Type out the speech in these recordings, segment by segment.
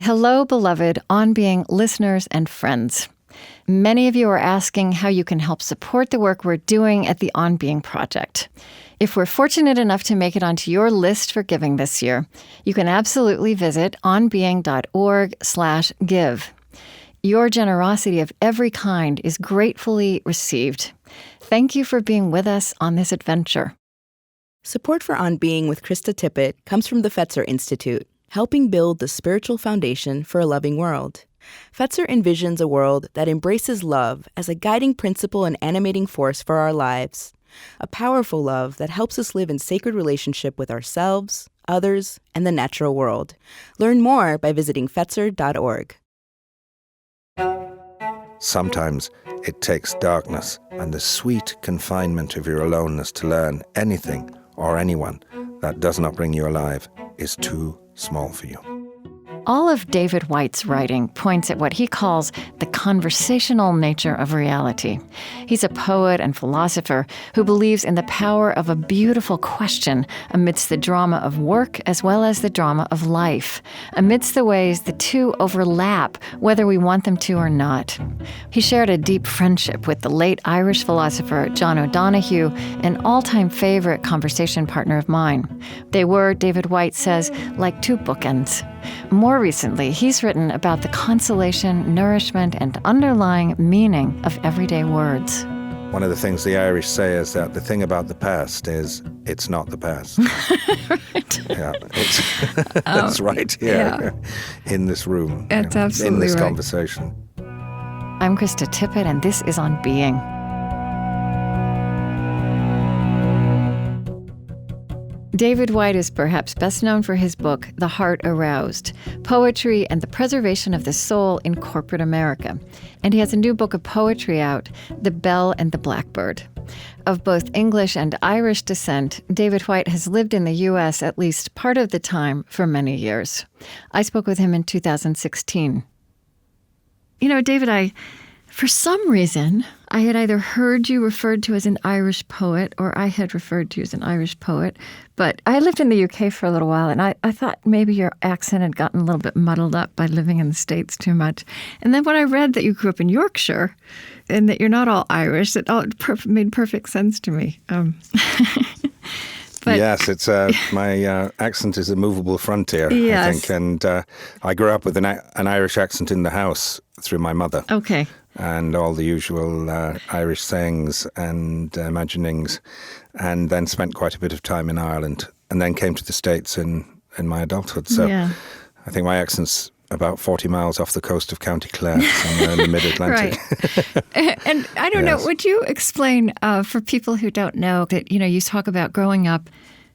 Hello, beloved On Being listeners and friends. Many of you are asking how you can help support the work we're doing at the On Being Project. If we're fortunate enough to make it onto your list for giving this year, you can absolutely visit onbeing.org/give. Your generosity of every kind is gratefully received. Thank you for being with us on this adventure. Support for On Being with Krista Tippett comes from the Fetzer Institute, helping build the spiritual foundation for a loving world. Fetzer envisions a world that embraces love as a guiding principle and animating force for our lives. A powerful love that helps us live in sacred relationship with ourselves, others, and the natural world. Learn more by visiting Fetzer.org. Sometimes it takes darkness and the sweet confinement of your aloneness to learn anything or anyone that does not bring you alive is too small for you. All of David Whyte's writing points at what he calls the conversational nature of reality. He's a poet and philosopher who believes in the power of a beautiful question amidst the drama of work as well as the drama of life, amidst the ways the two overlap, whether we want them to or not. He shared a deep friendship with the late Irish philosopher John O'Donoghue, an all-time favorite conversation partner of mine. They were, David Whyte says, like two bookends. More recently, he's written about the consolation, nourishment, and underlying meaning of everyday words. One of the things the Irish say is that the thing about the past is it's not the past. Right. Yeah, it's right here in this room. That's absolutely in this right. conversation. I'm Krista Tippett, and this is On Being. David Whyte is perhaps best known for his book, The Heart Aroused, Poetry and the Preservation of the Soul in Corporate America. And he has a new book of poetry out, The Bell and the Blackbird. Of both English and Irish descent, David Whyte has lived in the U.S. at least part of the time for many years. I spoke with him in 2016. You know, David, for some reason, I had either heard you referred to as an Irish poet or I had referred to you as an Irish poet. But I lived in the UK for a little while, and I thought maybe your accent had gotten a little bit muddled up by living in the States too much. And then when I read that you grew up in Yorkshire and that you're not all Irish, it all made perfect sense to me. But, yes, it's my accent is a movable frontier, yes. I think. And I grew up with an Irish accent in the house through my mother. Okay. And all the usual Irish sayings and imaginings, and then spent quite a bit of time in Ireland, and then came to the States in my adulthood. So I think my accent's about 40 miles off the coast of County Clare, somewhere in the mid-Atlantic. Right. And I don't know, would you explain for people who don't know that, you talk about growing up,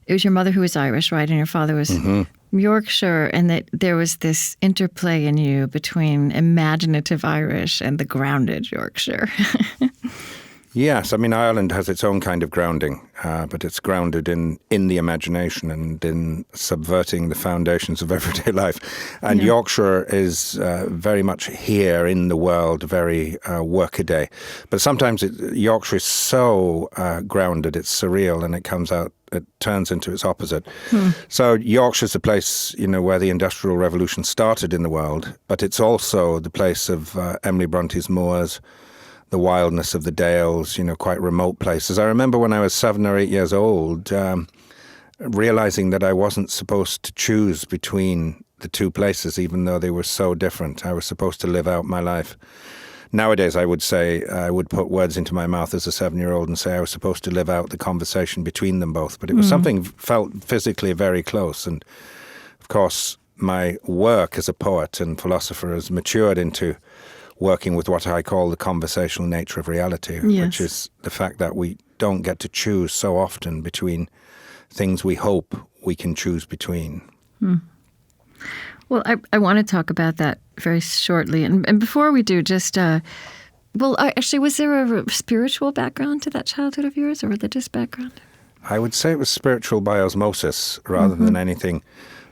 it was your mother who was Irish, right, and your father was Yorkshire, and that there was this interplay in you between imaginative Irish and the grounded Yorkshire. Yes, I mean, Ireland has its own kind of grounding, but it's grounded in the imagination and in subverting the foundations of everyday life. And Yorkshire is very much here in the world, very workaday. But sometimes Yorkshire is so grounded, it's surreal, and it turns into its opposite. So Yorkshire's a place, where the Industrial Revolution started in the world, but it's also the place of Emily Bronte's moors, the wildness of the dales, quite remote places. I remember when I was 7 or 8 years old, realizing that I wasn't supposed to choose between the two places, even though they were so different. I was supposed to live out my life. Nowadays, I would say, I would put words into my mouth as a 7-year-old and say I was supposed to live out the conversation between them both. But it was something felt physically very close. And of course, my work as a poet and philosopher has matured into working with what I call the conversational nature of reality, which is the fact that we don't get to choose so often between things we hope we can choose between. Well, I want to talk about that very shortly. And before we do, just, actually, was there a spiritual background to that childhood of yours, a religious background? I would say it was spiritual by osmosis rather than anything.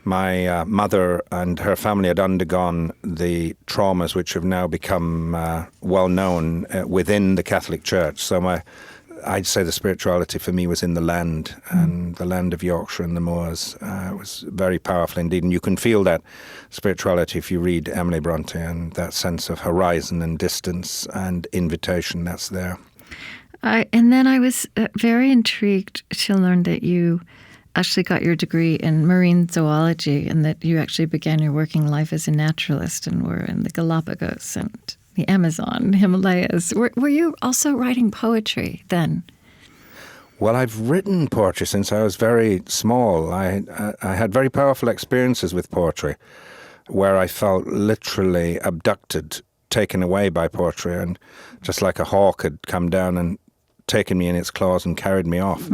My mother and her family had undergone the traumas which have now become well known within the Catholic Church. So my I'd say the spirituality for me was in the land, and the land of Yorkshire and the moors. It was very powerful indeed. And you can feel that spirituality if you read Emily Bronte, and that sense of horizon and distance and invitation that's there. And then I was very intrigued to learn that you actually got your degree in marine zoology, and that you actually began your working life as a naturalist and were in the Galapagos and the Amazon, Himalayas. Were you also writing poetry then? Well, I've written poetry since I was very small. I had very powerful experiences with poetry where I felt literally abducted, taken away by poetry, and just like a hawk had come down and taken me in its claws and carried me off.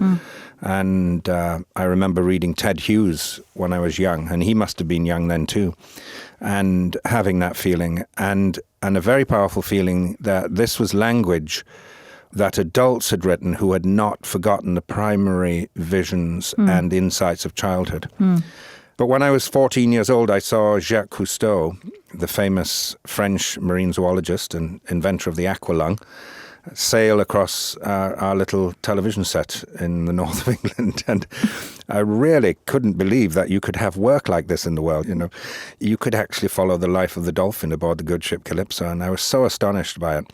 And I remember reading Ted Hughes when I was young, and he must have been young then too, and having that feeling, and a very powerful feeling that this was language that adults had written who had not forgotten the primary visions and insights of childhood. But when I was 14 years old, I saw Jacques Cousteau, the famous French marine zoologist and inventor of the aqualung, sail across our little television set in the north of England. And I really couldn't believe that you could have work like this in the world. You know, you could actually follow the life of the dolphin aboard the good ship Calypso. And I was so astonished by it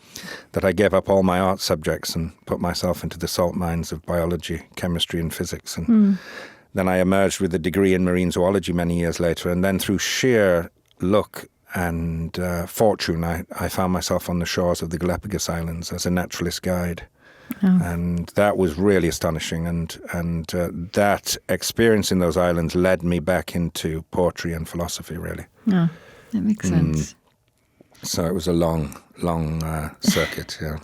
that I gave up all my art subjects and put myself into the salt mines of biology, chemistry, and physics. And then I emerged with a degree in marine zoology many years later. And then through sheer luck and fortune, I found myself on the shores of the Galapagos Islands as a naturalist guide. And that was really astonishing. And that experience in those islands led me back into poetry and philosophy, really. Oh, that makes sense. So it was a long circuit, yeah.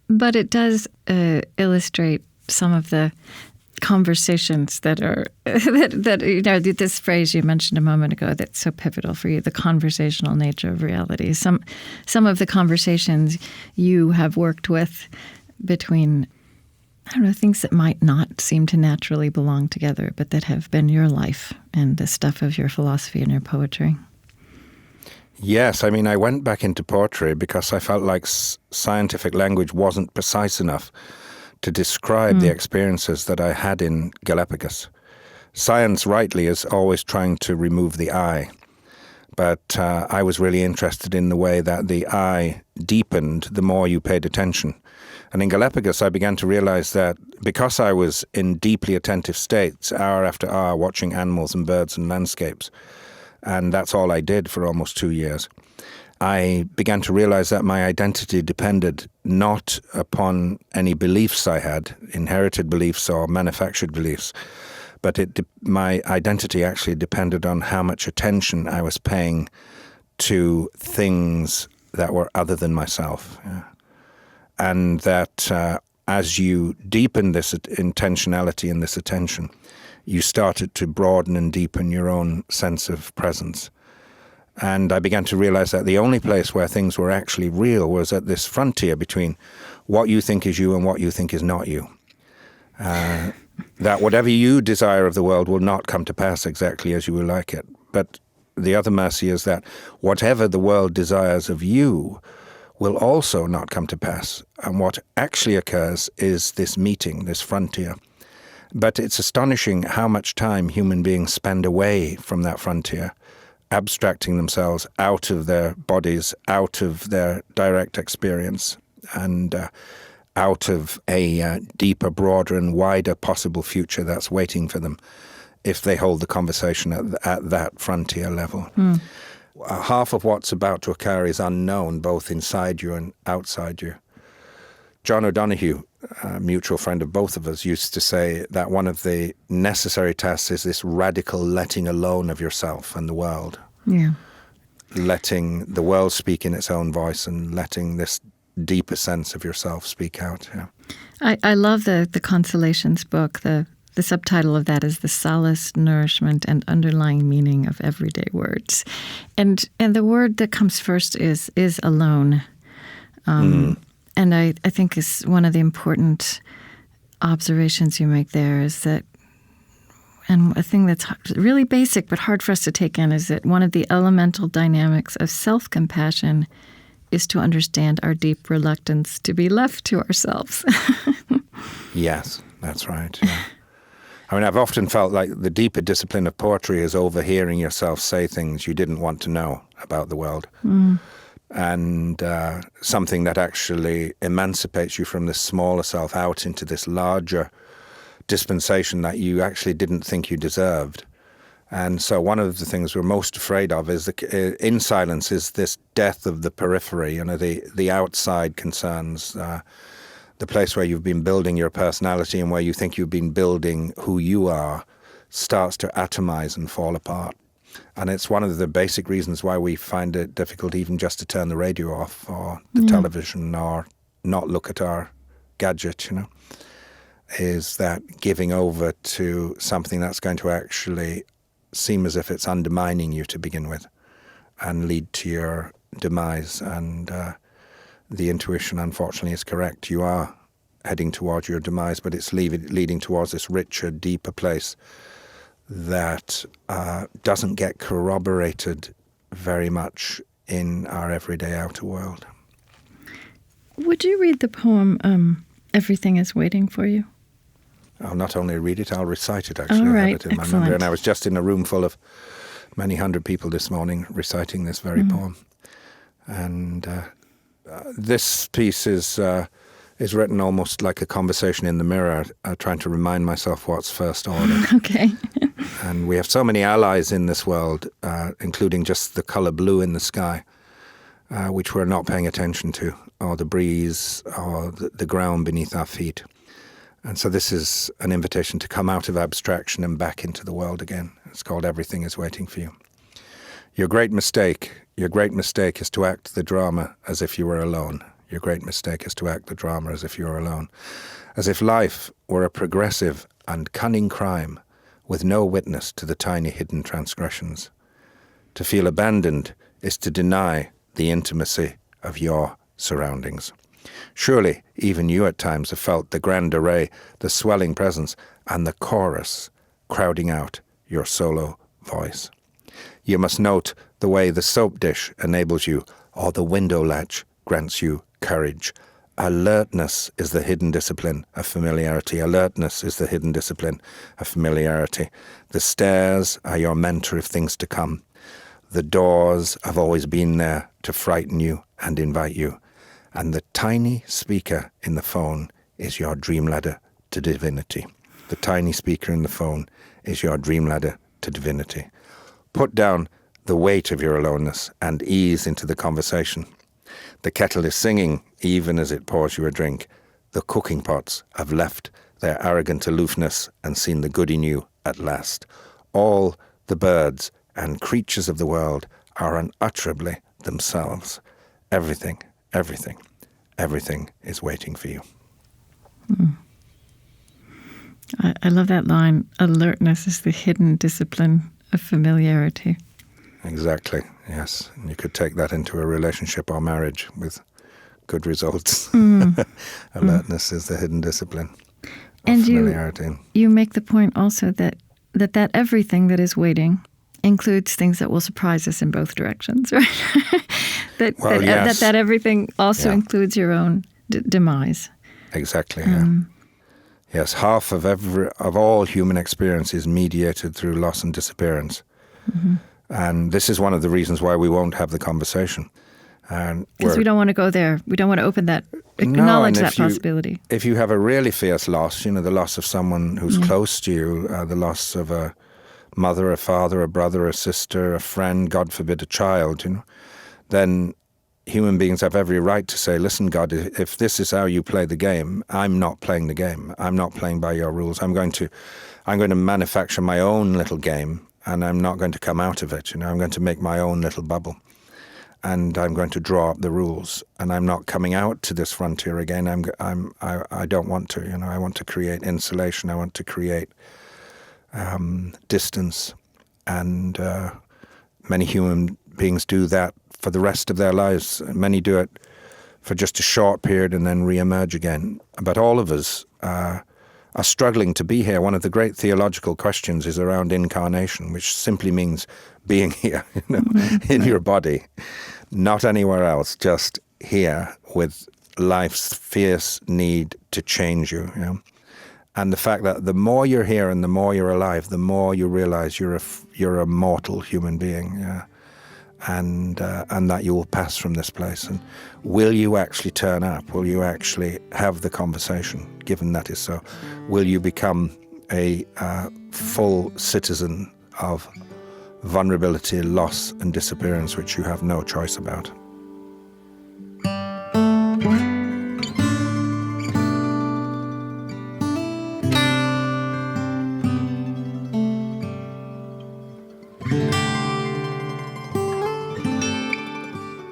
But it does illustrate some of the conversations that are that you know, this phrase you mentioned a moment ago that's so pivotal for you, the conversational nature of reality. Some of the conversations you have worked with between, I don't know, things that might not seem to naturally belong together, but that have been your life and the stuff of your philosophy and your poetry. Yes, I mean, I went back into poetry because I felt like scientific language wasn't precise enough to describe the experiences that I had in Galapagos. Science, rightly, is always trying to remove the I. But I was really interested in the way that the I deepened the more you paid attention. And in Galapagos, I began to realize that because I was in deeply attentive states, hour after hour, watching animals and birds and landscapes, and that's all I did for almost 2 years, I began to realize that my identity depended not upon any beliefs I had, inherited beliefs or manufactured beliefs, but my identity actually depended on how much attention I was paying to things that were other than myself. Yeah. And that as you deepen this intentionality and this attention, you started to broaden and deepen your own sense of presence. And I began to realize that the only place where things were actually real was at this frontier between what you think is you and what you think is not you. That whatever you desire of the world will not come to pass exactly as you will like it. But the other mercy is that whatever the world desires of you will also not come to pass. And what actually occurs is this meeting, this frontier. But it's astonishing how much time human beings spend away from that frontier, abstracting themselves out of their bodies, out of their direct experience, and out of a deeper, broader, and wider possible future that's waiting for them if they hold the conversation at that frontier level. Half of what's about to occur is unknown, both inside you and outside you. John O'Donoghue, a mutual friend of both of us, used to say that one of the necessary tasks is this radical letting alone of yourself and the world. Yeah. Letting the world speak in its own voice and letting this deeper sense of yourself speak out. Yeah. I love the Consolations book. The subtitle of that is The Solace, Nourishment, and Underlying Meaning of Everyday Words. And the word that comes first is alone. And I think is one of the important observations you make there is that, and a thing that's really basic but hard for us to take in, is that one of the elemental dynamics of self-compassion is to understand our deep reluctance to be left to ourselves. Yes, that's right. Yeah. I mean, I've often felt like the deeper discipline of poetry is overhearing yourself say things you didn't want to know about the world. And something that actually emancipates you from this smaller self out into this larger dispensation that you actually didn't think you deserved. And so one of the things we're most afraid of is in silence is this death of the periphery, the outside concerns, the place where you've been building your personality and where you think you've been building who you are starts to atomize and fall apart. And it's one of the basic reasons why we find it difficult even just to turn the radio off or the television or not look at our gadget, is that giving over to something that's going to actually seem as if it's undermining you to begin with and lead to your demise. And the intuition, unfortunately, is correct. You are heading towards your demise, but it's leading towards this richer, deeper place that doesn't get corroborated very much in our everyday outer world. Would you read the poem, Everything is Waiting for You? I'll not only read it, I'll recite it, actually. All right, I have it in my memory. And I was just in a room full of many hundred people this morning reciting this very poem. And this piece is written almost like a conversation in the mirror, trying to remind myself what's first order. Okay. And we have so many allies in this world, including just the color blue in the sky, which we're not paying attention to, or the breeze, or the ground beneath our feet. And so this is an invitation to come out of abstraction and back into the world again. It's called Everything is Waiting for You. Your great mistake is to act the drama as if you were alone. Your great mistake is to act the drama as if you were alone. As if life were a progressive and cunning crime with no witness to the tiny hidden transgressions. To feel abandoned is to deny the intimacy of your surroundings. Surely even you at times have felt the grand array, the swelling presence, and the chorus crowding out your solo voice. You must note the way the soap dish enables you, or the window latch grants you courage. Alertness is the hidden discipline of familiarity. Alertness is the hidden discipline of familiarity. The stairs are your mentor of things to come. The doors have always been there to frighten you and invite you. And the tiny speaker in the phone is your dream ladder to divinity. The tiny speaker in the phone is your dream ladder to divinity. Put down the weight of your aloneness and ease into the conversation. The kettle is singing even as it pours you a drink. The cooking pots have left their arrogant aloofness and seen the good in you at last. All the birds and creatures of the world are unutterably themselves. Everything is waiting for you. I love that line. Alertness is the hidden discipline of familiarity. Exactly, yes. And you could take that into a relationship or marriage with good results. Alertness is the hidden discipline of familiarity. You make the point also that everything that is waiting includes things that will surprise us in both directions, right? that everything also includes your own demise. Exactly, yeah. Yes, half of all human experience is mediated through loss and disappearance. Mm-hmm. And this is one of the reasons why we won't have the conversation. Because we don't want to go there. We don't want to open that, acknowledge that possibility. If you have a really fierce loss, the loss of someone who's close to you, the loss of a mother, a father, a brother, a sister, a friend, God forbid, a child, then human beings have every right to say, listen, God, if this is how you play the game, I'm not playing the game. I'm not playing by your rules. I'm going to manufacture my own little game, and I'm not going to come out of it. I'm going to make my own little bubble, and I'm going to draw up the rules, and I'm not coming out to this frontier again. I don't want to. I want to create insulation. I want to create distance, and many human beings do that for the rest of their lives. Many do it for just a short period and then re-emerge again. But all of us are struggling to be here. One of the great theological questions is around incarnation, which simply means being here, in your body. Not anywhere else, just here with life's fierce need to change you, you know. And the fact that the more you're here and the more you're alive, the more you realize you're a mortal human being, yeah. And that you will pass from this place. And will you actually turn up? Will you actually have the conversation, given that is so? Will you become a full citizen of vulnerability, loss, and disappearance, which you have no choice about?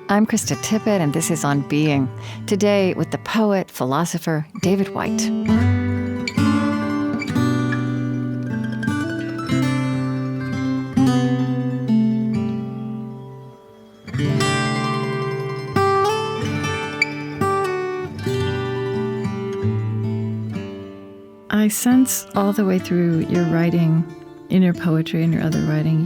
I'm Krista Tippett, and this is On Being. Today with the poet, philosopher, David Whyte. I sense all the way through your writing, in your poetry and your other writing,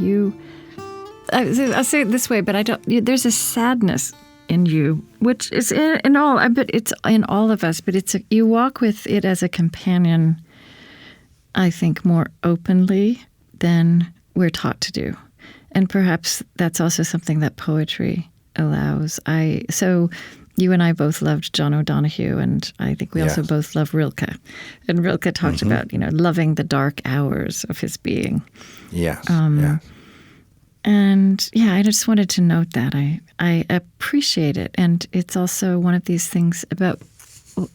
I'll say it this way, but there's a sadness in you, which is in all, but it's in all of us, but you walk with it as a companion, I think, more openly than we're taught to do. And perhaps that's also something that poetry allows. So you and I both loved John O'Donohue, and I think we also both love Rilke. And Rilke talked about, loving the dark hours of his being. Yes, And I just wanted to note that. I appreciate it. And it's also one of these things about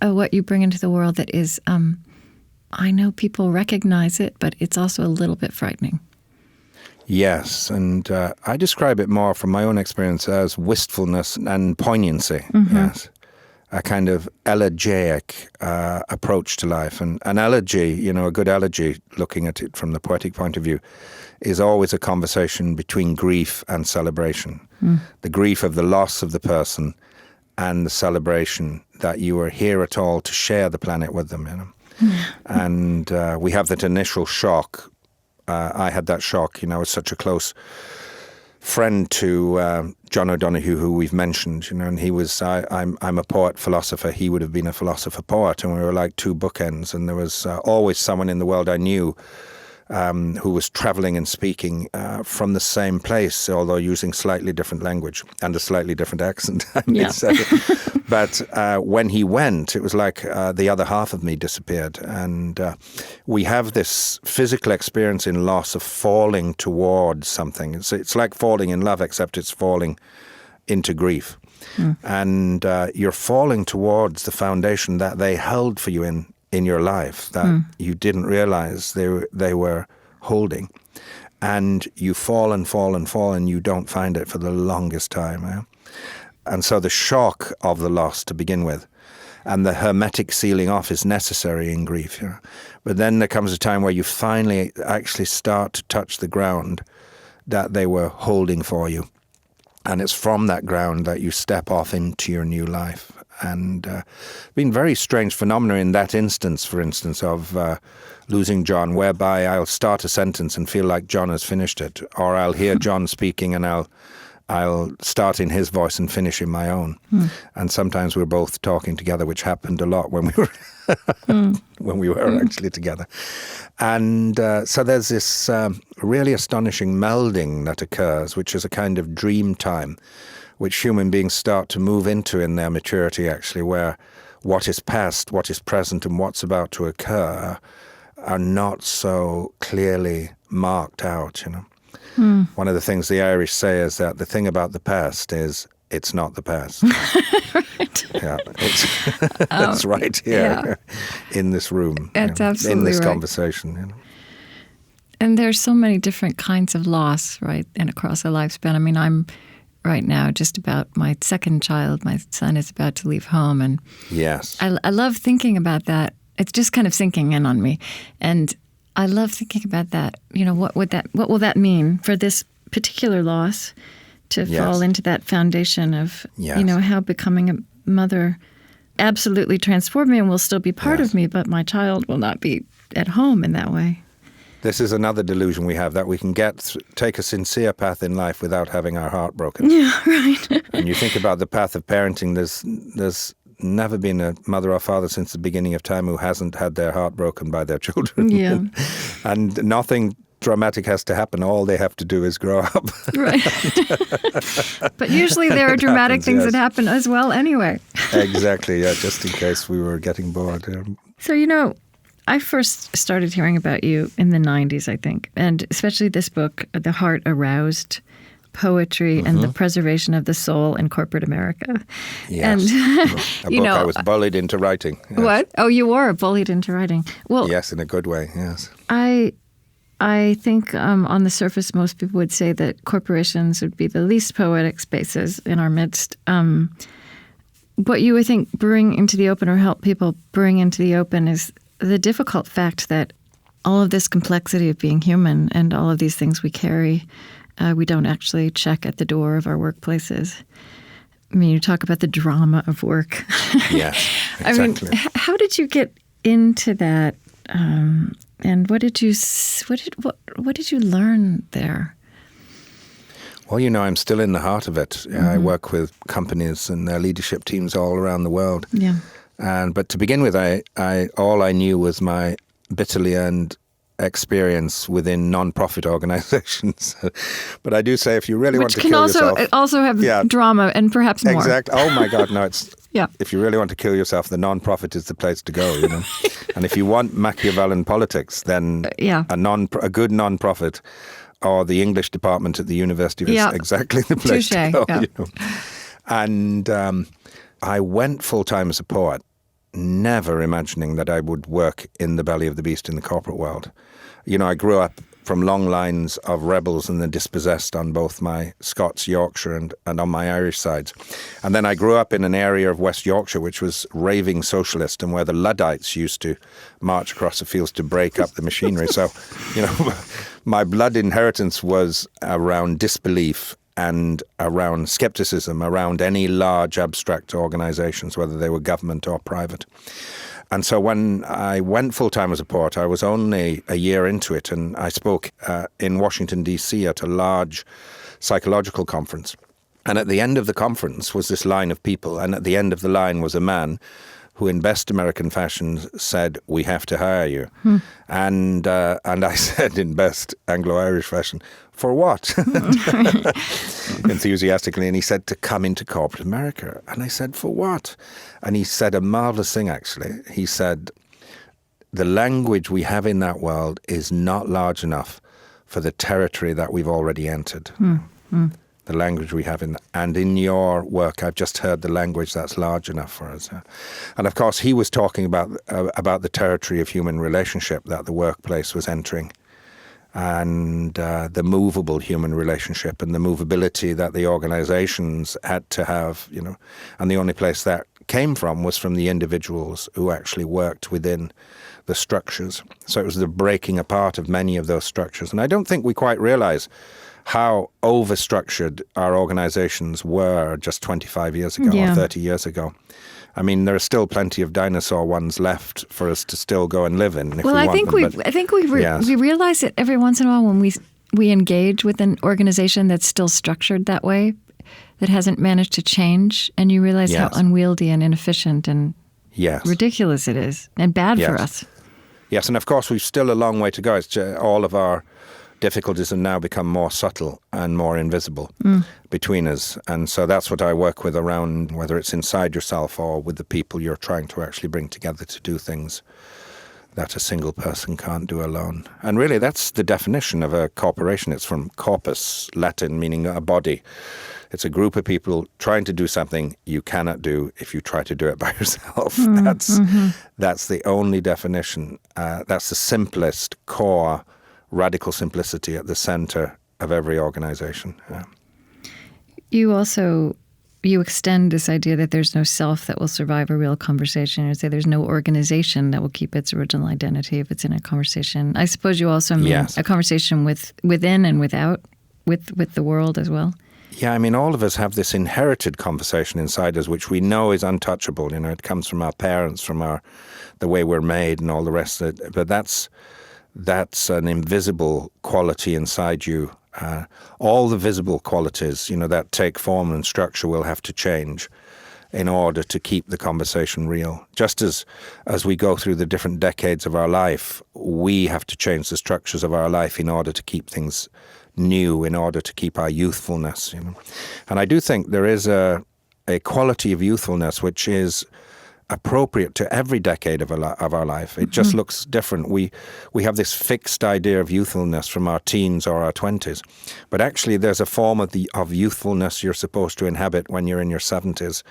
what you bring into the world that is, I know people recognize it, but it's also a little bit frightening. Yes, and I describe it more from my own experience as wistfulness and poignancy, yes. A kind of elegiac approach to life. And an elegy, a good elegy, looking at it from the poetic point of view, is always a conversation between grief and celebration. The grief of the loss of the person and the celebration that you are here at all to share the planet with them. And we have that initial shock. I had that shock, as such a close friend to John O'Donohue, who we've mentioned, and he was, I'm a poet philosopher, he would have been a philosopher poet, and we were like two bookends, and there was always someone in the world I knew who was traveling and speaking from the same place, although using slightly different language and a slightly different accent, I may say. But when he went, it was like the other half of me disappeared. And we have this physical experience in loss of falling towards something. It's like falling in love, except it's falling into grief. And you're falling towards the foundation that they held for you in your life, that you didn't realize they were holding. And you fall and fall and fall, and you don't find it for the longest time. Yeah? And so the shock of the loss to begin with, and the hermetic sealing off is necessary in grief. But then there comes a time where you finally actually start to touch the ground that they were holding for you. And it's from that ground that you step off into your new life. And been very strange phenomena in that instance, for instance, of losing John, whereby I'll start a sentence and feel like John has finished it, or I'll hear John speaking and I'll start in his voice and finish in my own. And sometimes we're both talking together, which happened a lot when we were when we were actually together. And so there's this really astonishing melding that occurs, which is a kind of dream time, which human beings start to move into in their maturity, actually, where what is past, what is present, and what's about to occur are not so clearly marked out, One of the things the Irish say is that the thing about the past is it's not the past. Right. Yeah, it's right here in this room. That's absolutely in this right. Conversation. And there's so many different kinds of loss, right, and across a lifespan. I mean, I'm right now just about my second child. My son is about to leave home, and yes, I love thinking about that. It's just kind of sinking in on me, and I love thinking about that. What will that mean for this particular loss to fall into that foundation of how becoming a mother absolutely transformed me and will still be part of me, but my child will not be at home in that way. This is another delusion we have, that we can take a sincere path in life without having our heart broken. Yeah, right. And you think about the path of parenting, there's never been a mother or father since the beginning of time who hasn't had their heart broken by their children. Yeah. And nothing dramatic has to happen. All they have to do is grow up. Right. But usually there are dramatic things that happen as well anyway. Exactly, yeah, just in case we were getting bored. Yeah. So, I first started hearing about you in the 90s, I think, and especially this book, The Heart Aroused, Poetry and the Preservation of the Soul in Corporate America. Yes. And, a book I was bullied into writing. Yes. What? Oh, you were bullied into writing. Well, yes, in a good way, yes. I think on the surface, most people would say that corporations would be the least poetic spaces in our midst. What you, I think, bring into the open or help people bring into the open is the difficult fact that all of this complexity of being human and all of these things we carry, we don't actually check at the door of our workplaces. I mean, you talk about the drama of work. Yes, exactly. I mean, how did you get into that? And what did you learn there? Well, I'm still in the heart of it. I work with companies and their leadership teams all around the world. Yeah. But to begin with, all I knew was my bitterly earned experience within non-profit organizations. But I do say, if you really want to kill yourself... Which can also have drama and perhaps more. Exactly. Oh my God, no, it's... Yeah. If you really want to kill yourself, the non-profit is the place to go, And if you want Machiavellian politics, then a good non-profit or the English department at the university is exactly the place to go. Yeah. And I went full-time as a poet, never imagining that I would work in the belly of the beast in the corporate world. I grew up from long lines of rebels and the dispossessed on both my Scots, Yorkshire, and on my Irish sides. And then I grew up in an area of West Yorkshire which was raving socialist and where the Luddites used to march across the fields to break up the machinery. So, my blood inheritance was around disbelief and around skepticism, around any large abstract organizations, whether they were government or private. And so when I went full-time as a poet, I was only a year into it, and I spoke in Washington, D.C. at a large psychological conference. And at the end of the conference was this line of people, and at the end of the line was a man who in best American fashion said, "We have to hire you." And I said in best Anglo-Irish fashion, "For what?" Enthusiastically. And he said, "To come into corporate America." And I said, "For what?" And he said a marvelous thing, actually. He said, "The language we have in that world is not large enough for the territory that we've already entered." The language we have and in your work, I've just heard the language that's large enough for us. And of course, he was talking about the territory of human relationship that the workplace was entering, and the movable human relationship and the movability that the organizations had to have, and the only place that came from was from the individuals who actually worked within the structures. So it was the breaking apart of many of those structures. And I don't think we quite realize how overstructured our organizations were just 25 years ago or 30 years ago. I mean, there are still plenty of dinosaur ones left for us to still go and live in. I think we realize it every once in a while when we engage with an organization that's still structured that way, that hasn't managed to change, and you realize how unwieldy and inefficient and ridiculous it is, and bad for us. Yes, and of course we've still a long way to go. It's all of our difficulties have now become more subtle and more invisible between us. And so that's what I work with around, whether it's inside yourself or with the people you're trying to actually bring together to do things that a single person can't do alone. And really, that's the definition of a corporation. It's from corpus, Latin, meaning a body. It's a group of people trying to do something you cannot do if you try to do it by yourself. That's the only definition. That's the simplest core radical simplicity at the center of every organization. Yeah. You extend this idea that there's no self that will survive a real conversation. You say there's no organization that will keep its original identity if it's in a conversation. I suppose you also mean a conversation within and without, with the world as well. Yeah, I mean, all of us have this inherited conversation inside us, which we know is untouchable. It comes from our parents, from the way we're made and all the rest of it. But that's that's an invisible quality inside you. All the visible qualities, that take form and structure will have to change in order to keep the conversation real. Just as we go through the different decades of our life, we have to change the structures of our life in order to keep things new, in order to keep our youthfulness. And I do think there is a quality of youthfulness which is appropriate to every decade of our life. It just looks different. We have this fixed idea of youthfulness from our teens or our 20s. But actually there's a form of youthfulness you're supposed to inhabit when you're in your 70s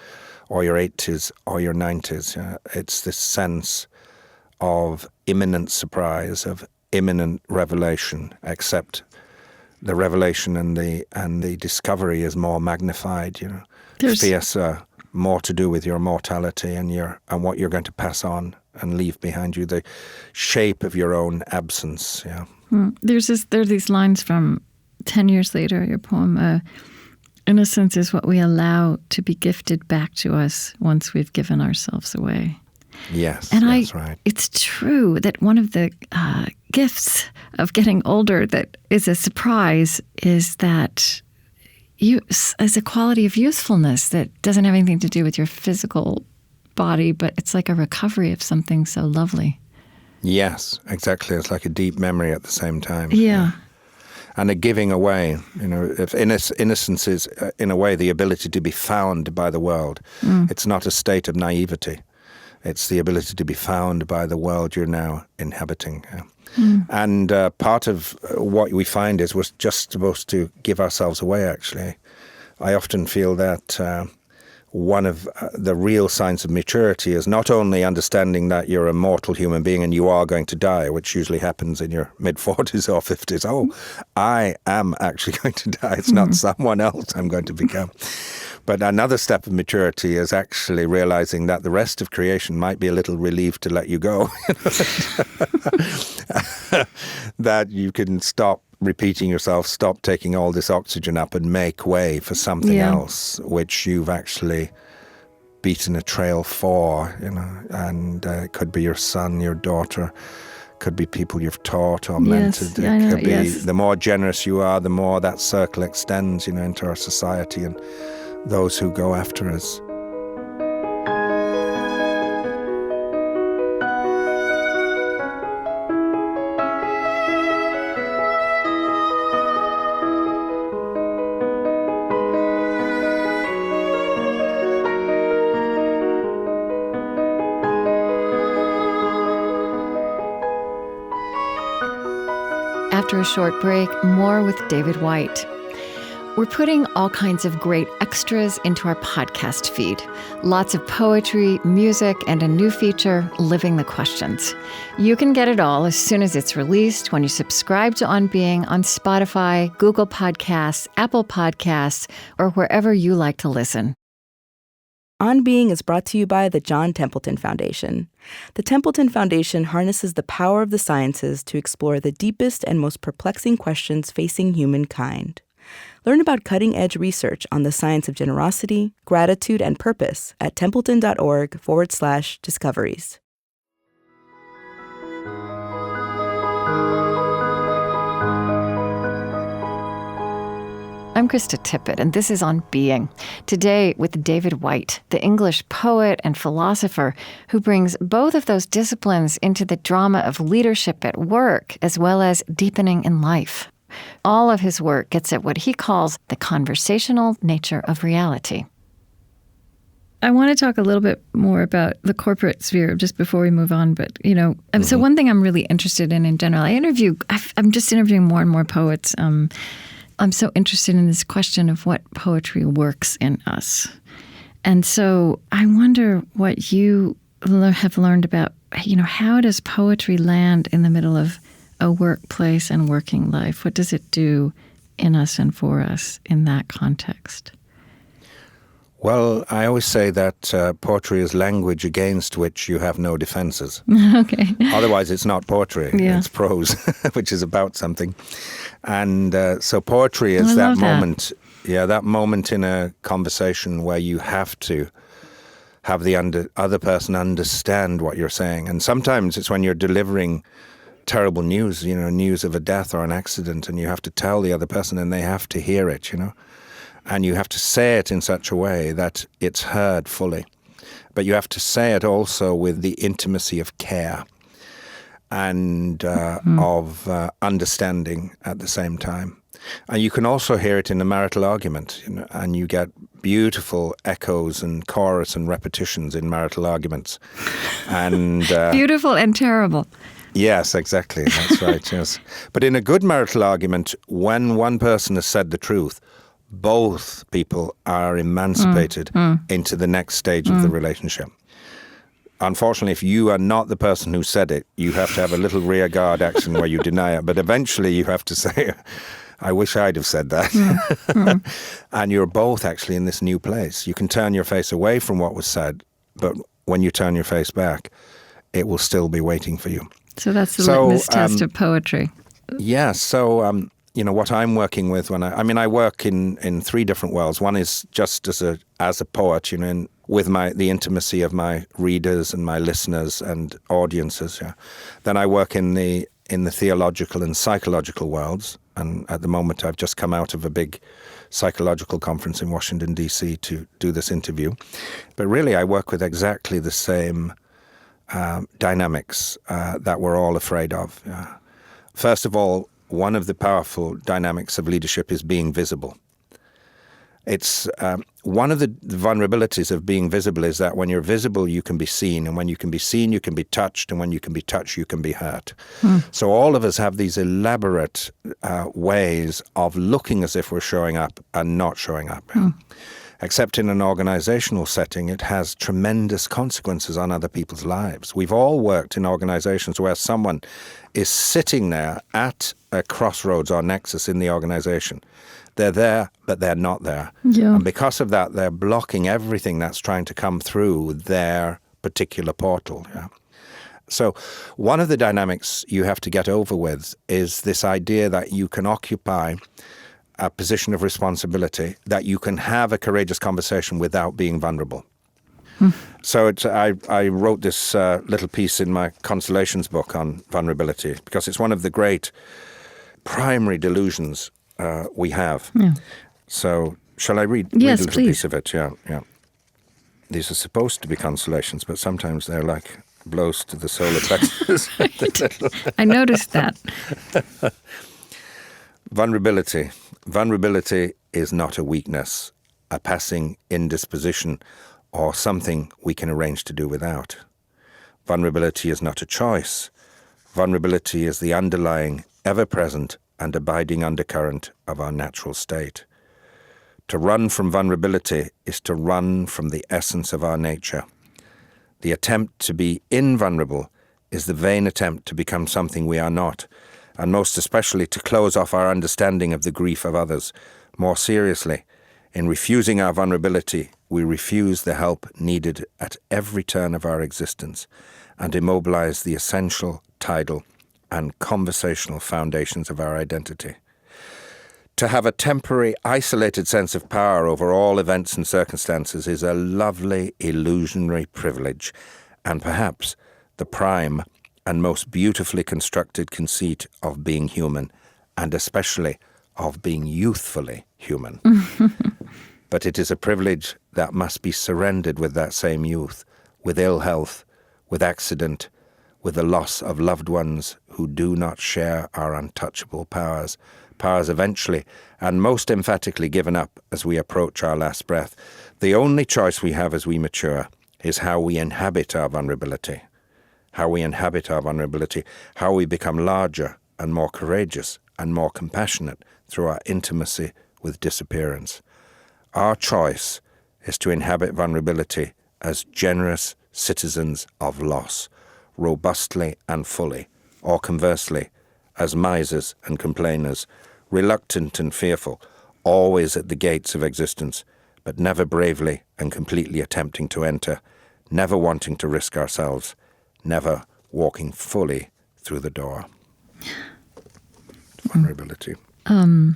or your 80s or your 90s. It's this sense of imminent surprise, of imminent revelation, except the revelation and the discovery is more magnified, fiercer, more to do with your mortality and what you're going to pass on and leave behind you, the shape of your own absence. Yeah. There are these lines from 10 Years Later, your poem, innocence is what we allow to be gifted back to us once we've given ourselves away. Yes, and that's right. It's true that one of the gifts of getting older that is a surprise is that as a quality of youthfulness that doesn't have anything to do with your physical body, but it's like a recovery of something so lovely. Yes, exactly. It's like a deep memory at the same time. Yeah. And a giving away. If innocence is, in a way, the ability to be found by the world. It's not a state of naivety. It's the ability to be found by the world you're now inhabiting. And part of what we find is we're just supposed to give ourselves away, actually. I often feel that one of the real signs of maturity is not only understanding that you're a mortal human being and you are going to die, which usually happens in your mid-40s or 50s. Oh, I am actually going to die. It's not someone else I'm going to become. But another step of maturity is actually realizing that the rest of creation might be a little relieved to let you go. That you can stop repeating yourself, stop taking all this oxygen up and make way for something else, which you've actually beaten a trail for, and it could be your son, your daughter, could be people you've taught or mentored. It could be the more generous you are, the more that circle extends, into our society and those who go after us. After a short break, more with David Whyte. We're putting all kinds of great extras into our podcast feed. Lots of poetry, music, and a new feature, Living the Questions. You can get it all as soon as it's released when you subscribe to On Being on Spotify, Google Podcasts, Apple Podcasts, or wherever you like to listen. On Being is brought to you by the John Templeton Foundation. The Templeton Foundation harnesses the power of the sciences to explore the deepest and most perplexing questions facing humankind. Learn about cutting-edge research on the science of generosity, gratitude, and purpose at templeton.org/discoveries. I'm Krista Tippett, and this is On Being. Today with David Whyte, the English poet and philosopher who brings both of those disciplines into the drama of leadership at work as well as deepening in life. All of his work gets at what he calls the conversational nature of reality. I want to talk a little bit more about the corporate sphere just before we move on. But, so one thing I'm really interested in general, I'm just interviewing more and more poets. I'm so interested in this question of what poetry works in us. And so I wonder what you have learned about, how does poetry land in the middle of a workplace and working life? What does it do in us and for us in that context? Well, I always say that poetry is language against which you have no defenses. Okay. Otherwise, it's not poetry. Yeah. It's prose, which is about something. And so poetry is that moment. Yeah, that moment in a conversation where you have to have the other person understand what you're saying. And sometimes it's when you're delivering terrible news, news of a death or an accident, and you have to tell the other person and they have to hear it, And you have to say it in such a way that it's heard fully. But you have to say it also with the intimacy of care and of understanding at the same time. And you can also hear it in a marital argument, and you get beautiful echoes and chorus and repetitions in marital arguments. And beautiful and terrible. Yes, exactly. That's right, yes. But in a good marital argument, when one person has said the truth, both people are emancipated into the next stage of the relationship. Unfortunately, if you are not the person who said it, you have to have a little rear guard action where you deny it. But eventually you have to say, I wish I'd have said that. And you're both actually in this new place. You can turn your face away from what was said, but when you turn your face back, it will still be waiting for you. So that's the litmus test of poetry. Yeah, so what I'm working with when I work in three different worlds. One is just as a poet, with the intimacy of my readers and my listeners and audiences. Yeah. Then I work in the theological and psychological worlds. And at the moment, I've just come out of a big psychological conference in Washington, D.C. to do this interview. But really, I work with exactly the same dynamics that we're all afraid of. First of all, one of the powerful dynamics of leadership is being visible. It's one of the vulnerabilities of being visible is that when you're visible, you can be seen. And when you can be seen, you can be touched. And when you can be touched, you can be hurt. So all of us have these elaborate ways of looking as if we're showing up and not showing up. Except in an organizational setting, it has tremendous consequences on other people's lives. We've all worked in organizations where someone is sitting there at a crossroads or nexus in the organization. They're there, but they're not there. Yeah. And because of that, they're blocking everything that's trying to come through their particular portal. Yeah. So one of the dynamics you have to get over with is this idea that you can occupy a position of responsibility, that you can have a courageous conversation without being vulnerable. So I wrote this little piece in my Consolations book on vulnerability because it's one of the great primary delusions we have. Yeah. So shall I read a little piece of it? Yeah. These are supposed to be consolations, but sometimes they're like blows to the solar plexus. I noticed that. Vulnerability. Vulnerability is not a weakness, a passing indisposition, or something we can arrange to do without. Vulnerability is not a choice. Vulnerability is the underlying, ever-present, and abiding undercurrent of our natural state. To run from vulnerability is to run from the essence of our nature. The attempt to be invulnerable is the vain attempt to become something we are not, and most especially to close off our understanding of the grief of others. More seriously, in refusing our vulnerability, we refuse the help needed at every turn of our existence and immobilize the essential, tidal, and conversational foundations of our identity. To have a temporary, isolated sense of power over all events and circumstances is a lovely, illusionary privilege, and perhaps the prime and most beautifully constructed conceit of being human, and especially of being youthfully human. But it is a privilege that must be surrendered with that same youth, with ill health, with accident, with the loss of loved ones who do not share our untouchable powers eventually and most emphatically given up as we approach our last breath. The only choice we have as we mature is how we inhabit our vulnerability. How we inhabit our vulnerability, how we become larger and more courageous and more compassionate through our intimacy with disappearance. Our choice is to inhabit vulnerability as generous citizens of loss, robustly and fully, or conversely, as misers and complainers, reluctant and fearful, always at the gates of existence, but never bravely and completely attempting to enter, never wanting to risk ourselves, never walking fully through the door. Vulnerability. A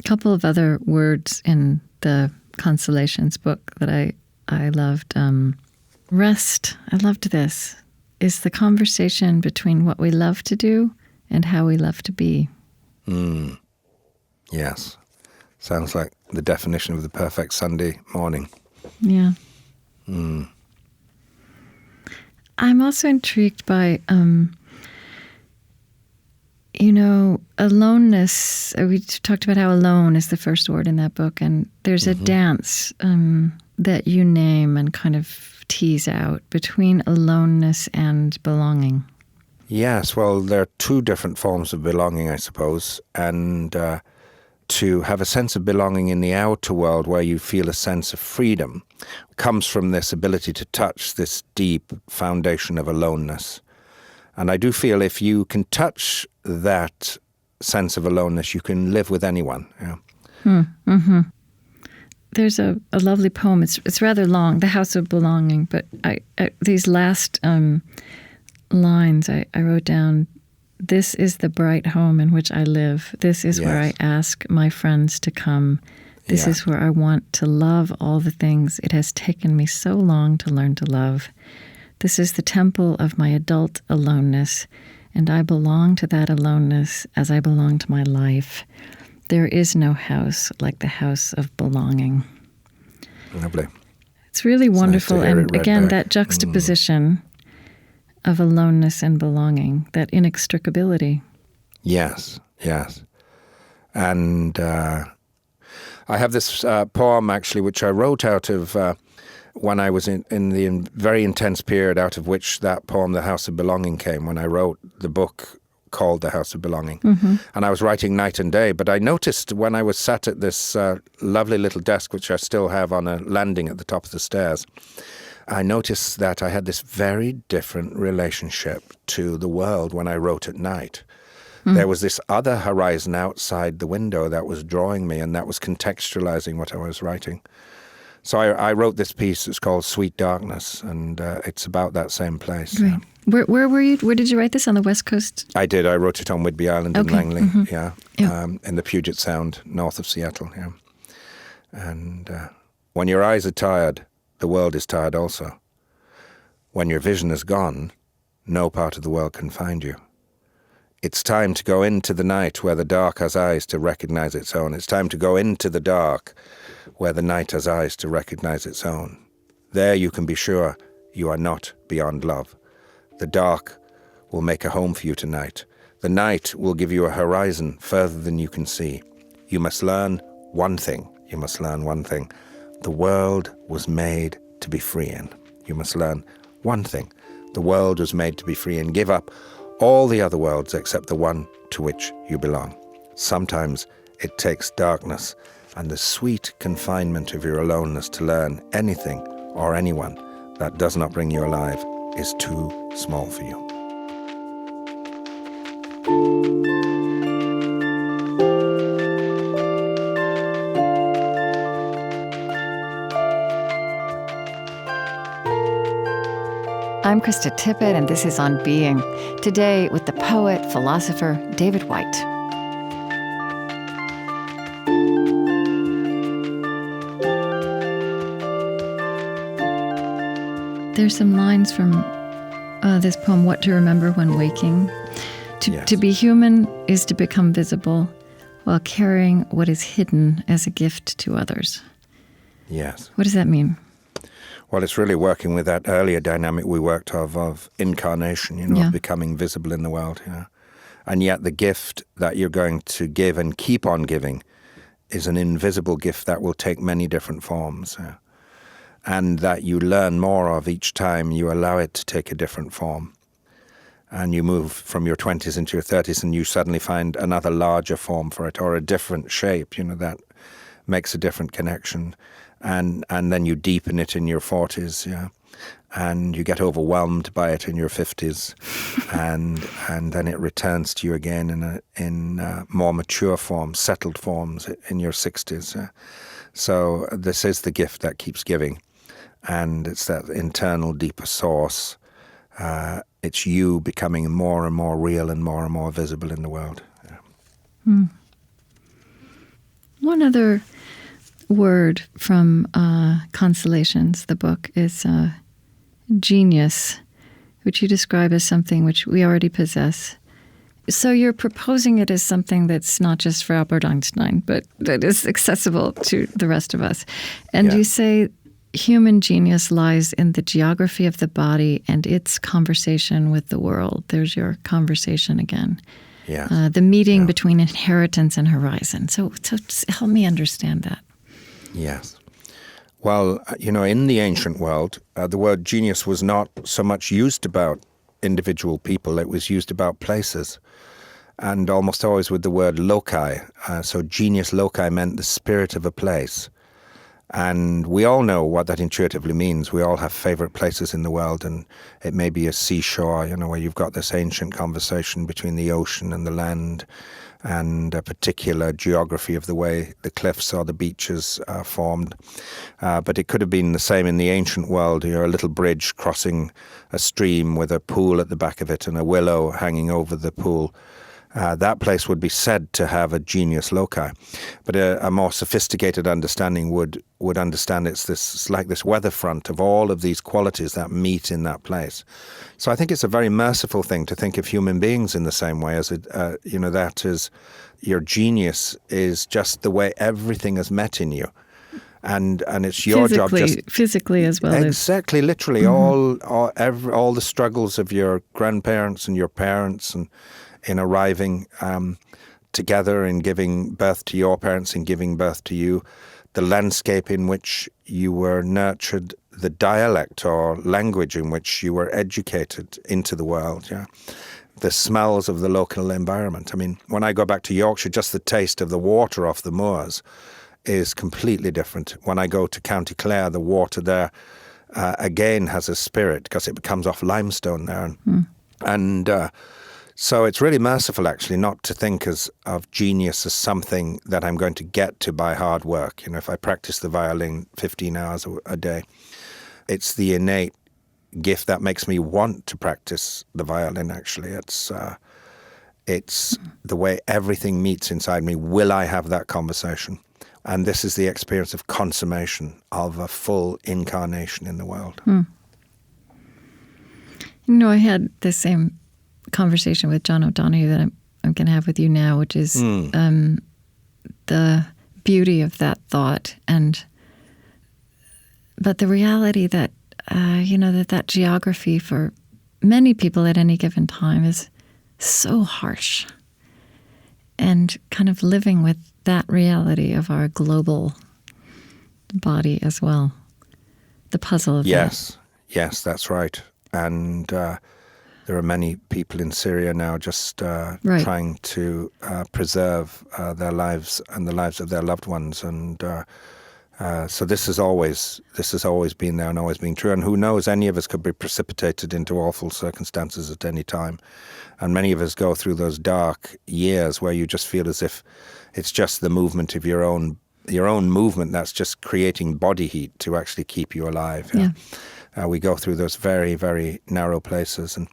couple of other words in the Consolations book that I loved. Rest. I loved this. is the conversation between what we love to do and how we love to be. Yes. Sounds like the definition of the perfect Sunday morning. Yeah. I'm also intrigued by, aloneness. We talked about how alone is the first word in that book, and there's a dance that you name and kind of tease out between aloneness and belonging. Yes, well, there are two different forms of belonging, I suppose, and to have a sense of belonging in the outer world where you feel a sense of freedom comes from this ability to touch this deep foundation of aloneness. And I do feel if you can touch that sense of aloneness, you can live with anyone. Yeah. There's a lovely poem. It's rather long, The House of Belonging, but these last lines I wrote down, "This is the bright home in which I live. This is where I ask my friends to come. This is where I want to love all the things it has taken me so long to learn to love. This is the temple of my adult aloneness, and I belong to that aloneness as I belong to my life. There is no house like the house of belonging." Lovely. It's really wonderful. Nice to hear And it read again, back. that juxtaposition of aloneness and belonging, that inextricability. Yes. And I have this poem, actually, which I wrote out of when I was in the very intense period out of which that poem, The House of Belonging, came, when I wrote the book called The House of Belonging. And I was writing night and day, but I noticed when I was sat at this lovely little desk, which I still have on a landing at the top of the stairs, I noticed that I had this very different relationship to the world when I wrote at night. There was this other horizon outside the window that was drawing me, and that was contextualizing what I was writing. So I wrote this piece. It's called Sweet Darkness, and it's about that same place. Right. Where were you? Where did you write this? On the West Coast? I did. I wrote it on Whidbey Island in Langley, in the Puget Sound, north of Seattle. Yeah. And when your eyes are tired, the world is tired also. When your vision is gone, no part of the world can find you. It's time to go into the night where the dark has eyes to recognize its own. It's time to go into the dark where the night has eyes to recognize its own. There you can be sure you are not beyond love. The dark will make a home for you tonight. The night will give you a horizon further than you can see. You must learn one thing. You must learn one thing. The world was made to be free in. You must learn one thing. The world was made to be free in. Give up all the other worlds except the one to which you belong. Sometimes it takes darkness and the sweet confinement of your aloneness to learn anything or anyone that does not bring you alive is too small for you. I'm Krista Tippett, and this is On Being. Today with the poet, philosopher, David Whyte. There's some lines from this poem, What to Remember When Waking. To be human is to become visible while carrying what is hidden as a gift to others. Yes. What does that mean? Well, it's really working with that earlier dynamic we worked of incarnation, of becoming visible in the world. And yet the gift that you're going to give and keep on giving is an invisible gift that will take many different forms. And that you learn more of each time you allow it to take a different form. And you move from your 20s into your 30s and you suddenly find another larger form for it or a different shape, that makes a different connection. And then you deepen it in your 40s, and you get overwhelmed by it in your 50s, and then it returns to you again in more mature forms, settled forms in your 60s. So this is the gift that keeps giving, and it's that internal, deeper source. It's you becoming more and more real and more visible in the world. One other word from Consolations, the book, is genius. which you describe as something which we already possess. So you're proposing it as something that's not just for Albert Einstein, but that is accessible to the rest of us. And you say human genius lies in the geography of the body and its conversation with the world. There's your conversation again. Yeah. The meeting between inheritance and horizon. So help me understand that. Yes. Well, in the ancient world, the word genius was not so much used about individual people. It was used about places, and almost always with the word loci. So genius loci meant the spirit of a place. And we all know what that intuitively means. We all have favorite places in the world, and it may be a seashore, where you've got this ancient conversation between the ocean and the land, and a particular geography of the way the cliffs or the beaches are formed. But it could have been the same in the ancient world. A little bridge crossing a stream with a pool at the back of it and a willow hanging over the pool. That place would be said to have a genius loci. But a more sophisticated understanding would understand it's like this weather front of all of these qualities that meet in that place. So I think it's a very merciful thing to think of human beings in the same way as, that is, your genius is just the way everything is met in you. And it's your job physically as well. Exactly, literally. All the struggles of your grandparents and your parents and in arriving together and giving birth to your parents and giving birth to you, the landscape in which you were nurtured, the dialect or language in which you were educated into the world, the smells of the local environment. I mean, when I go back to Yorkshire, just the taste of the water off the moors is completely different. When I go to County Clare, the water there again has a spirit because it comes off limestone there. So it's really merciful, actually, not to think of genius as something that I'm going to get to by hard work. If I practice the violin 15 hours a day, it's the innate gift that makes me want to practice the violin, actually. It's the way everything meets inside me. Will I have that conversation? And this is the experience of consummation, of a full incarnation in the world. I had the same conversation with John O'Donoghue that I'm going to have with you now, which is the beauty of that thought, but the reality that that geography for many people at any given time is so harsh, and kind of living with that reality of our global body as well, the puzzle of that. Yes, that's right, and. There are many people in Syria now just trying to preserve their lives and the lives of their loved ones, and so this has always been there and always been true. And who knows? Any of us could be precipitated into awful circumstances at any time, and many of us go through those dark years where you just feel as if it's just the movement of your own movement that's just creating body heat to actually keep you alive. We go through those very, very narrow places. And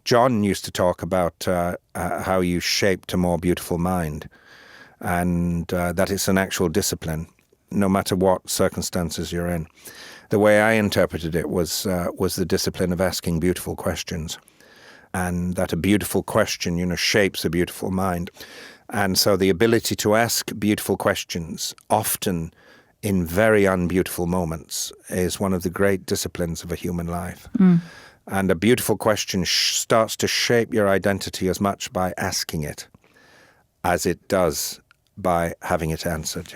John used to talk about how you shaped a more beautiful mind, and that it's an actual discipline, no matter what circumstances you're in. The way I interpreted it was the discipline of asking beautiful questions, and that a beautiful question, shapes a beautiful mind. And so the ability to ask beautiful questions, often in very unbeautiful moments, is one of the great disciplines of a human life. And a beautiful question starts to shape your identity as much by asking it as it does by having it answered.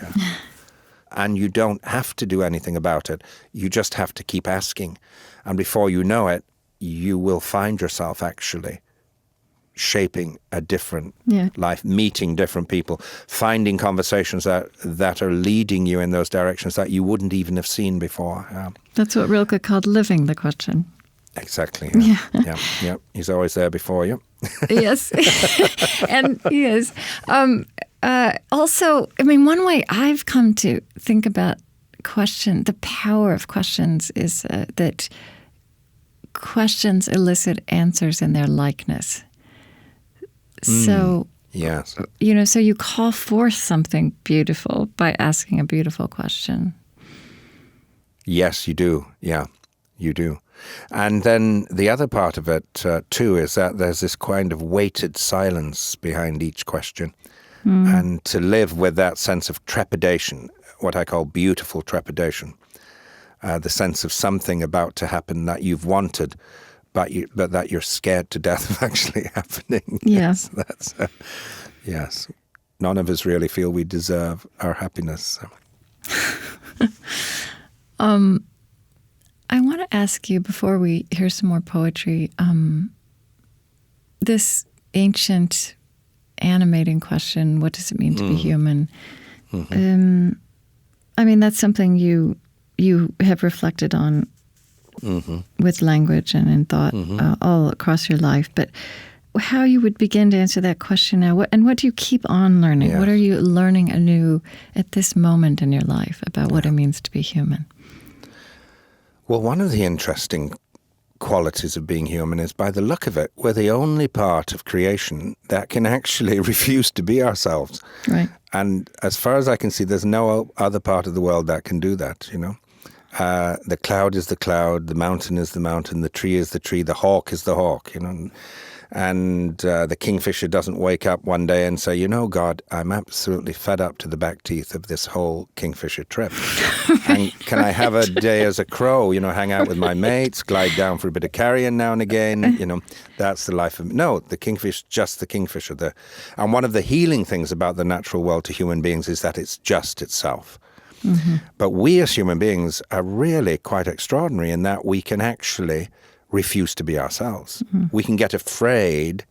And you don't have to do anything about it. You just have to keep asking. And before you know it, you will find yourself actually shaping a different life, meeting different people, finding conversations that are leading you in those directions that you wouldn't even have seen before. That's what Rilke called living the question. Exactly. Yeah. He's always there before you. Yes. And he is. Also, one way I've come to think about the power of questions is that questions elicit answers in their likeness. So, yes. So you call forth something beautiful by asking a beautiful question. Yes, you do. Yeah, you do. And then the other part of it, too, is that there's this kind of weighted silence behind each question. And to live with that sense of trepidation, what I call beautiful trepidation, the sense of something about to happen that you've wanted, but that you're scared to death of actually happening. Yes. Yes. None of us really feel we deserve our happiness. So. I want to ask you, before we hear some more poetry, this ancient animating question, what does it mean to be human? I mean, that's something you have reflected on with language and in thought all across your life. But how you would begin to answer that question now, what do you keep on learning? Yes. What are you learning anew at this moment in your life about what it means to be human? Well, one of the interesting qualities of being human is, by the look of it, we're the only part of creation that can actually refuse to be ourselves. Right. And as far as I can see, there's no other part of the world that can do that, you know. The cloud is the cloud, the mountain is the mountain, the tree is the tree, the hawk is the hawk, you know. And the kingfisher doesn't wake up one day and say, you know, God, I'm absolutely fed up to the back teeth of this whole kingfisher trip. And can I have a day as a crow, you know, hang out with my mates, glide down for a bit of carrion now and again, you know, that's the life of me. No, the kingfish, just the kingfisher. And one of the healing things about the natural world to human beings is that it's just itself. But we as human beings are really quite extraordinary in that we can actually refuse to be ourselves. We can get afraid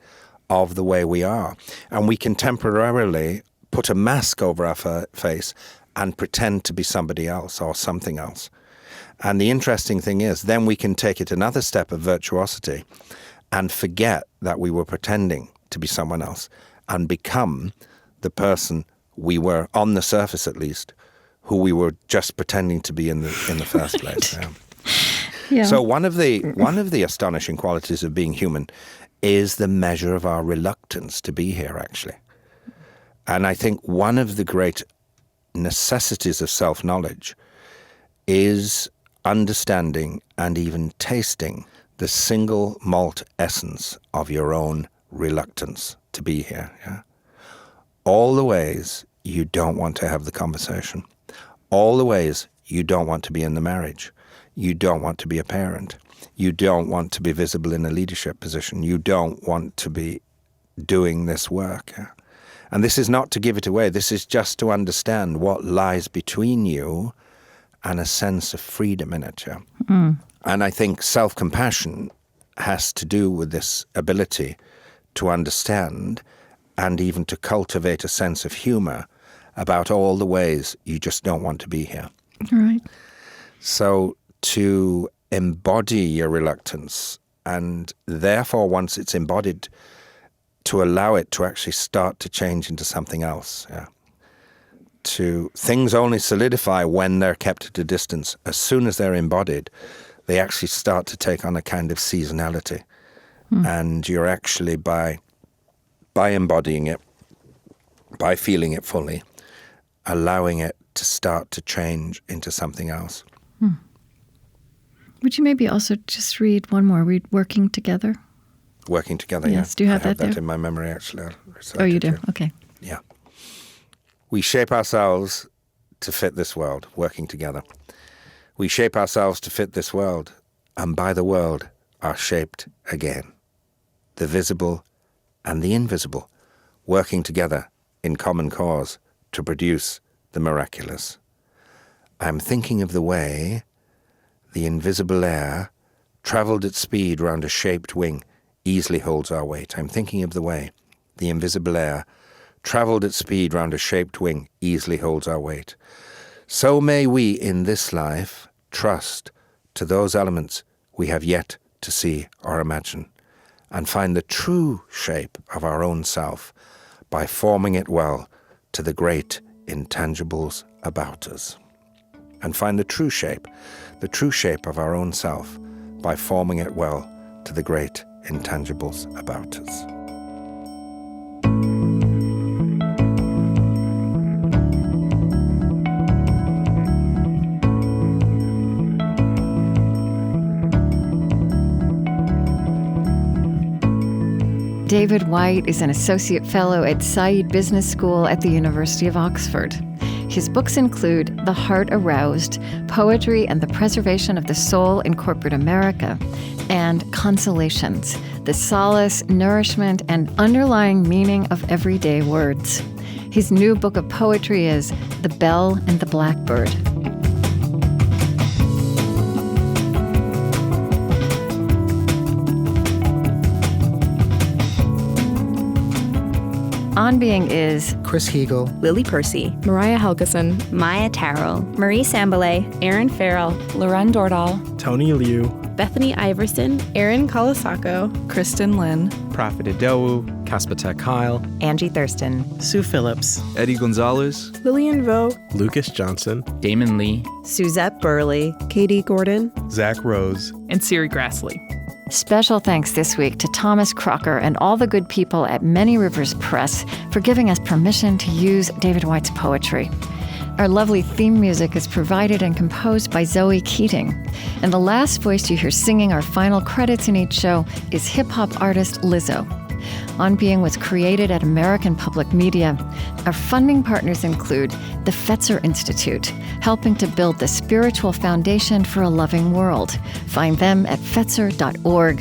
of the way we are. And we can temporarily put a mask over our face and pretend to be somebody else or something else. And the interesting thing is, then we can take it another step of virtuosity and forget that we were pretending to be someone else and become the person we were, on the surface at least, who we were just pretending to be in the first place. Yeah. Yeah. So one of the astonishing qualities of being human is the measure of our reluctance to be here, actually. And I think one of the great necessities of self-knowledge is understanding and even tasting the single malt essence of your own reluctance to be here. Yeah? All the ways you don't want to have the conversation, all the ways you don't want to be in the marriage, you don't want to be a parent, you don't want to be visible in a leadership position, you don't want to be doing this work. Yeah? And this is not to give it away, this is just to understand what lies between you and a sense of freedom in it. Yeah? And I think self-compassion has to do with this ability to understand and even to cultivate a sense of humor about all the ways you just don't want to be here. Right. So to embody your reluctance, and therefore once it's embodied, to allow it to actually start to change into something else. Yeah. Things only solidify when they're kept at a distance. As soon as they're embodied, they actually start to take on a kind of seasonality. And you're actually, by embodying it, by feeling it fully, allowing it to start to change into something else. Would you maybe also just read one more? Read Working Together? Working Together, Yes. yeah. Do you have I that there? in my memory, actually. Oh, you do? Okay. Yeah. We shape ourselves to fit this world, working together. We shape ourselves to fit this world, and by the world are shaped again. The visible and the invisible, working together in common cause to produce the miraculous. I'm thinking of the way the invisible air, travelled at speed round a shaped wing, easily holds our weight. I'm thinking of the way the invisible air, travelled at speed round a shaped wing, easily holds our weight. So may we in this life trust to those elements we have yet to see or imagine, and find the true shape of our own self by forming it well to the great intangibles about us. And find the true shape of our own self by forming it well to the great intangibles about us. David Whyte is an associate fellow at Saïd Business School at the University of Oxford. His books include The Heart Aroused, Poetry and the Preservation of the Soul in Corporate America, and Consolations, the solace, nourishment, and underlying meaning of everyday words. His new book of poetry is The Bell and the Blackbird. On Being is Chris Hegel, Lily Percy, Mariah Helgeson, Maya Tarrell, Marie Sambalay, Aaron Farrell, Loren Dordal, Tony Liu, Bethany Iverson, Aaron Kalasako, Kristen Lynn, Prophet Idowu, Kaspatek Kyle, Angie Thurston, Sue Phillips, Eddie Gonzalez, Lillian Vo, Lucas Johnson, Damon Lee, Suzette Burley, Katie Gordon, Zach Rose, and Siri Grassley. Special thanks this week to Thomas Crocker and all the good people at Many Rivers Press for giving us permission to use David Whyte's poetry. Our lovely theme music is provided and composed by Zoe Keating. And the last voice you hear singing our final credits in each show is hip-hop artist Lizzo. On Being was created at American Public Media. Our funding partners include the Fetzer Institute, helping to build the spiritual foundation for a loving world. Find them at fetzer.org.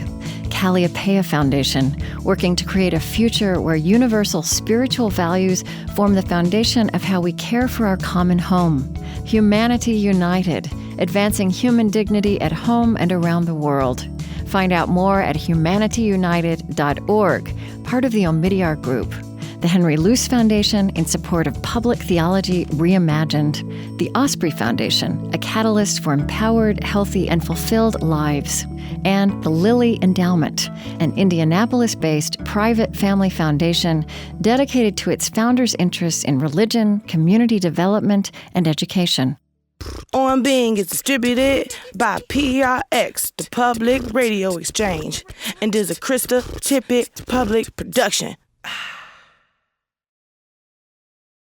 Calliopeia Foundation, working to create a future where universal spiritual values form the foundation of how we care for our common home. Humanity United, advancing human dignity at home and around the world. Find out more at humanityunited.org, part of the Omidyar Group. The Henry Luce Foundation, in support of public theology reimagined. The Osprey Foundation, a catalyst for empowered, healthy, and fulfilled lives. And the Lilly Endowment, an Indianapolis-based private family foundation dedicated to its founders' interests in religion, community development, and education. On Being is distributed by PRX, the Public Radio Exchange, and is a Krista Tippett public production.